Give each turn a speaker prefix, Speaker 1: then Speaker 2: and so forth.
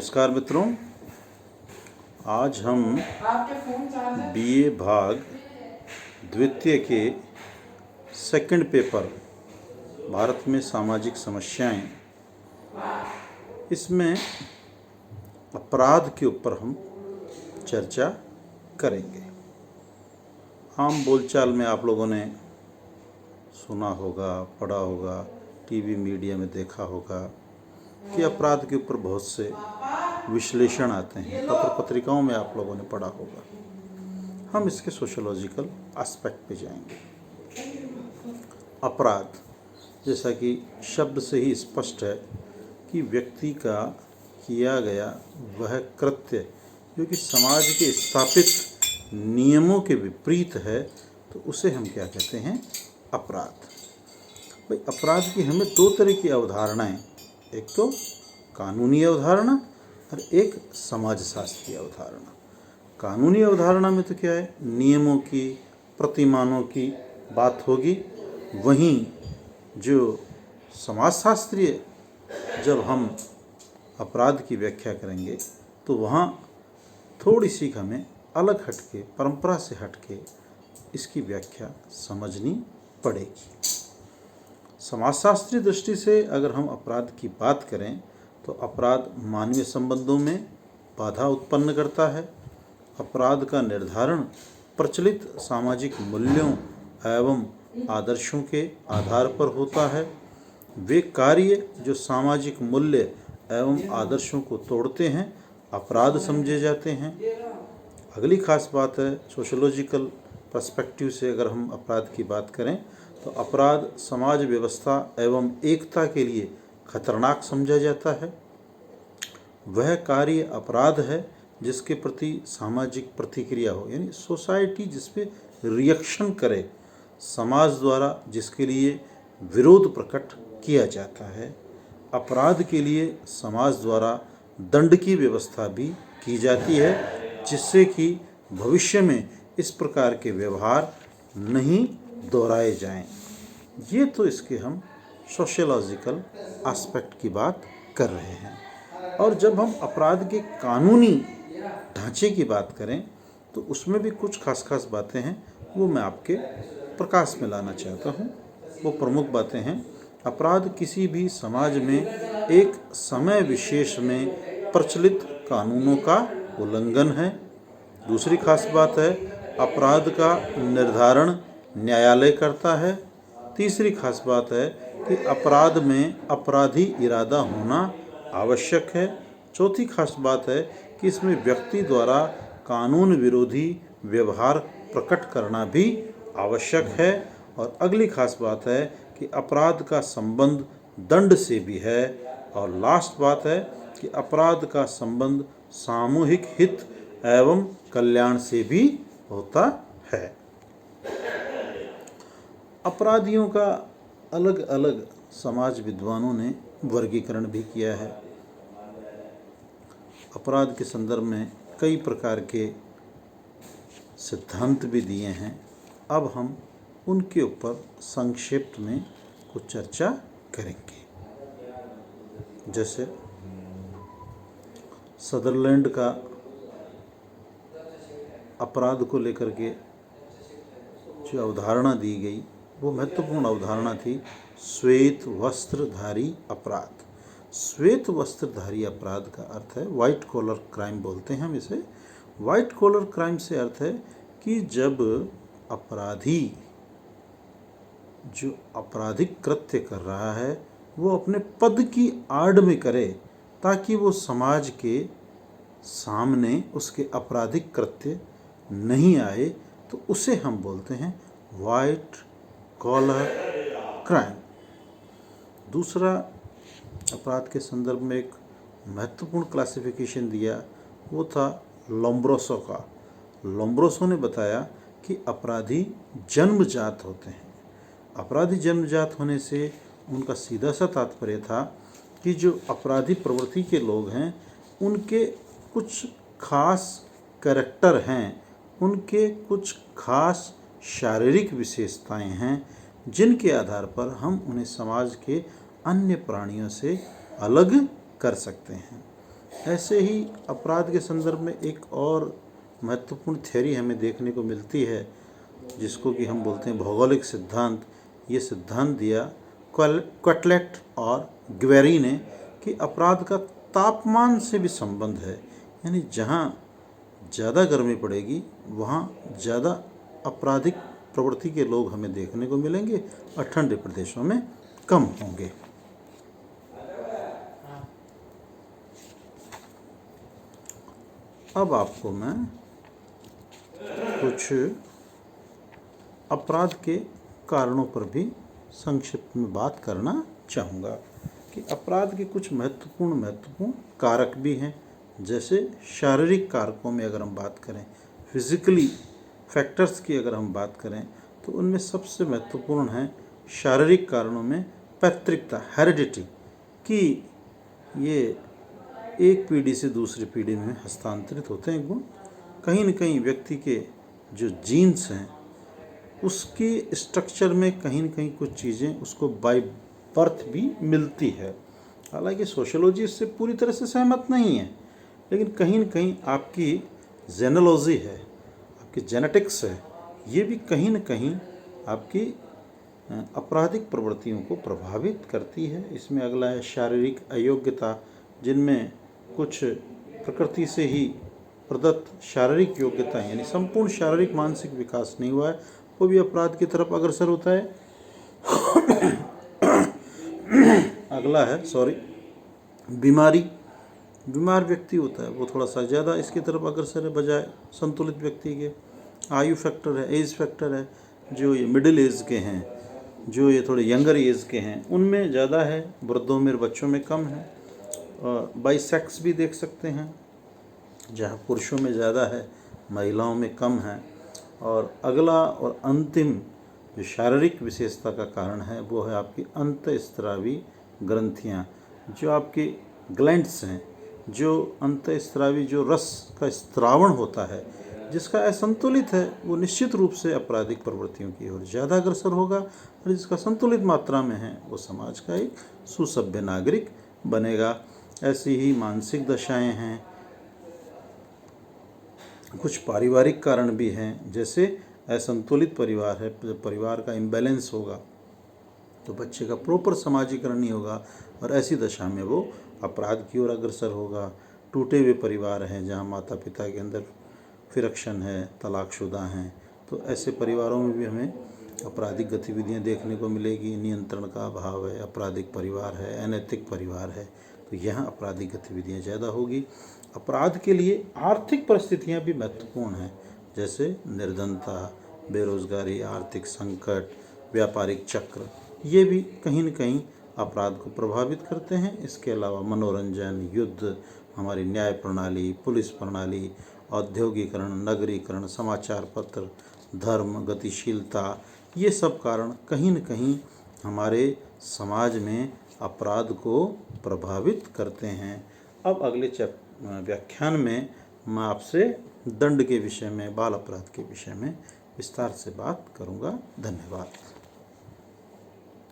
Speaker 1: नमस्कार मित्रों, आज हम बीए भाग द्वितीय के सेकंड पेपर भारत में सामाजिक समस्याएं, इसमें अपराध के ऊपर हम चर्चा करेंगे। आम बोलचाल में आप लोगों ने सुना होगा, पढ़ा होगा, टीवी मीडिया में देखा होगा कि अपराध के ऊपर बहुत से विश्लेषण आते हैं। पत्र पत्रिकाओं में आप लोगों ने पढ़ा होगा। हम इसके सोशियोलॉजिकल एस्पेक्ट पे जाएंगे। अपराध, जैसा कि शब्द से ही स्पष्ट है कि व्यक्ति का किया गया वह कृत्य जो कि समाज के स्थापित नियमों के विपरीत है, तो उसे हम क्या कहते हैं? अपराध। भाई, अपराध की हमें दो तरह की अवधारणाएं, एक तो कानूनी अवधारणा और एक समाजशास्त्रीय अवधारणा। कानूनी अवधारणा में तो क्या है, नियमों की, प्रतिमानों की बात होगी। वहीं जो समाजशास्त्रीय, जब हम अपराध की व्याख्या करेंगे तो वहाँ थोड़ी सी हमें अलग हटके, परंपरा से हटके इसकी व्याख्या समझनी पड़ेगी। समाजशास्त्रीय दृष्टि से अगर हम अपराध की बात करें तो अपराध मानवीय संबंधों में बाधा उत्पन्न करता है। अपराध का निर्धारण प्रचलित सामाजिक मूल्यों एवं आदर्शों के आधार पर होता है। वे कार्य जो सामाजिक मूल्य एवं आदर्शों को तोड़ते हैं अपराध समझे जाते हैं। अगली खास बात है, सोशियोलॉजिकल पर्सपेक्टिव से अगर हम अपराध की बात करें तो अपराध समाज व्यवस्था एवं एकता के लिए खतरनाक समझा जाता है। वह कार्य अपराध है जिसके प्रति सामाजिक प्रतिक्रिया हो, यानी सोसाइटी जिस पे रिएक्शन करे, समाज द्वारा जिसके लिए विरोध प्रकट किया जाता है। अपराध के लिए समाज द्वारा दंड की व्यवस्था भी की जाती है, जिससे कि भविष्य में इस प्रकार के व्यवहार नहीं दोहराए जाएं। ये तो इसके हम सोशियोलॉजिकल एस्पेक्ट की बात कर रहे हैं। और जब हम अपराध के कानूनी ढांचे की बात करें तो उसमें भी कुछ खास बातें हैं, वो मैं आपके प्रकाश में लाना चाहता हूँ। वो प्रमुख बातें हैं, अपराध किसी भी समाज में एक समय विशेष में प्रचलित कानूनों का उल्लंघन है। दूसरी खास बात है, अपराध का निर्धारण न्यायालय करता है। तीसरी खास बात है कि अपराध में अपराधी इरादा होना आवश्यक है। चौथी खास बात है कि इसमें व्यक्ति द्वारा कानून विरोधी व्यवहार प्रकट करना भी आवश्यक है। और अगली खास बात है कि अपराध का संबंध दंड से भी है। और लास्ट बात है कि अपराध का संबंध सामूहिक हित एवं कल्याण से भी होता है। अपराधियों का अलग अलग समाज विद्वानों ने वर्गीकरण भी किया है। अपराध के संदर्भ में कई प्रकार के सिद्धांत भी दिए हैं। अब हम उनके ऊपर संक्षिप्त में कुछ चर्चा करेंगे। जैसे सदरलैंड का अपराध को लेकर के जो अवधारणा दी गई, वो महत्वपूर्ण अवधारणा थी श्वेत वस्त्रधारी अपराध। श्वेत वस्त्रधारी अपराध का अर्थ है वाइट कॉलर क्राइम बोलते हैं हम इसे। वाइट कॉलर क्राइम से अर्थ है कि जब अपराधी जो आपराधिक कृत्य कर रहा है वो अपने पद की आड़ में करे, ताकि वो समाज के सामने उसके आपराधिक कृत्य नहीं आए, तो उसे हम बोलते हैं वाइट कॉलर क्राइम। दूसरा, अपराध के संदर्भ में एक महत्वपूर्ण क्लासिफिकेशन दिया, वो था लोम्ब्रोसो का। लोम्ब्रोसो ने बताया कि अपराधी जन्मजात होते हैं। अपराधी जन्मजात होने से उनका सीधा सा तात्पर्य था कि जो अपराधी प्रवृत्ति के लोग हैं उनके कुछ खास कैरेक्टर हैं, उनके कुछ खास शारीरिक विशेषताएं हैं, जिनके आधार पर हम उन्हें समाज के अन्य प्राणियों से अलग कर सकते हैं। ऐसे ही अपराध के संदर्भ में एक और महत्वपूर्ण थ्योरी हमें देखने को मिलती है, जिसको कि हम बोलते हैं भौगोलिक सिद्धांत। ये सिद्धांत दिया क्वटलेट और ग्वेरी ने कि अपराध का तापमान से भी संबंध है, यानी जहाँ ज़्यादा गर्मी पड़ेगी वहाँ ज़्यादा आपराधिक प्रवृत्ति के लोग हमें देखने को मिलेंगे और ठंडे प्रदेशों में कम होंगे। अब आपको मैं कुछ अपराध के कारणों पर भी संक्षिप्त में बात करना चाहूँगा कि अपराध के कुछ महत्वपूर्ण कारक भी हैं। जैसे शारीरिक कारकों में अगर हम बात करें, फिजिकली फैक्टर्स की अगर हम बात करें, तो उनमें सबसे महत्वपूर्ण है शारीरिक कारणों में पैतृकता, हेरिडिटी, कि ये एक पीढ़ी से दूसरी पीढ़ी में हस्तांतरित होते हैं गुण। कहीं न कहीं व्यक्ति के जो जीन्स हैं उसके स्ट्रक्चर में कहीं न कहीं कुछ चीज़ें उसको बाय बर्थ भी मिलती है। हालांकि सोशियोलॉजी इससे पूरी तरह से सहमत नहीं है, लेकिन कहीं न कहीं आपकी जेनोलॉजी है, आपकी जेनेटिक्स है, ये भी कहीं न कहीं आपकी आपराधिक प्रवृत्तियों को प्रभावित करती है। इसमें अगला है शारीरिक अयोग्यता, जिनमें कुछ प्रकृति से ही प्रदत्त शारीरिक योग्यता यानी संपूर्ण शारीरिक मानसिक विकास नहीं हुआ है, वो भी अपराध की तरफ अग्रसर होता है। अगला है बीमारी। बीमार व्यक्ति होता है वो थोड़ा सा ज़्यादा इसकी तरफ अग्रसर है बजाय संतुलित व्यक्ति के। आयु फैक्टर है, एज फैक्टर है, जो ये मिडिल एज के हैं, जो ये थोड़े यंगर एज के हैं, उनमें ज़्यादा है, वृद्धों में, बच्चों में कम है। और बाई सेक्स भी देख सकते हैं, जहाँ पुरुषों में ज़्यादा है, महिलाओं में कम है। और अगला और अंतिम जो शारीरिक विशेषता का कारण है वो है आपकी अंतःस्रावी ग्रंथियाँ, जो आपके ग्लैंड्स हैं, जो अंतःस्रावी जो रस का स्त्रावण होता है, जिसका असंतुलित है, वो निश्चित रूप से आपराधिक प्रवृत्तियों की ओर ज़्यादा अग्रसर होगा। और जिसका संतुलित मात्रा में है वो समाज का एक सुसभ्य नागरिक बनेगा। ऐसी ही मानसिक दशाएं हैं। कुछ पारिवारिक कारण भी हैं, जैसे असंतुलित परिवार है, जब परिवार का इम्बैलेंस होगा तो बच्चे का प्रॉपर समाजीकरण नहीं होगा और ऐसी दशा में वो अपराध की ओर अग्रसर होगा। टूटे हुए परिवार हैं जहाँ माता पिता के अंदर फिरक्शन है, तलाकशुदा हैं, तो ऐसे परिवारों में भी हमें आपराधिक गतिविधियाँ देखने को मिलेगी। नियंत्रण का अभाव है, आपराधिक परिवार है, अनैतिक परिवार है, तो यहाँ आपराधिक गतिविधियाँ ज़्यादा होगी। अपराध के लिए आर्थिक परिस्थितियाँ भी महत्वपूर्ण हैं, जैसे निर्धनता, बेरोजगारी, आर्थिक संकट, व्यापारिक चक्र, ये भी कहीं न कहीं अपराध को प्रभावित करते हैं। इसके अलावा मनोरंजन, युद्ध, हमारी न्याय प्रणाली, पुलिस प्रणाली, औद्योगिकरण, नगरीकरण, समाचार पत्र, धर्म, गतिशीलता, ये सब कारण कहीं न कहीं हमारे समाज में अपराध को प्रभावित करते हैं। अब अगले व्याख्यान में मैं आपसे दंड के विषय में, बाल अपराध के विषय में विस्तार से बात करूंगा। धन्यवाद।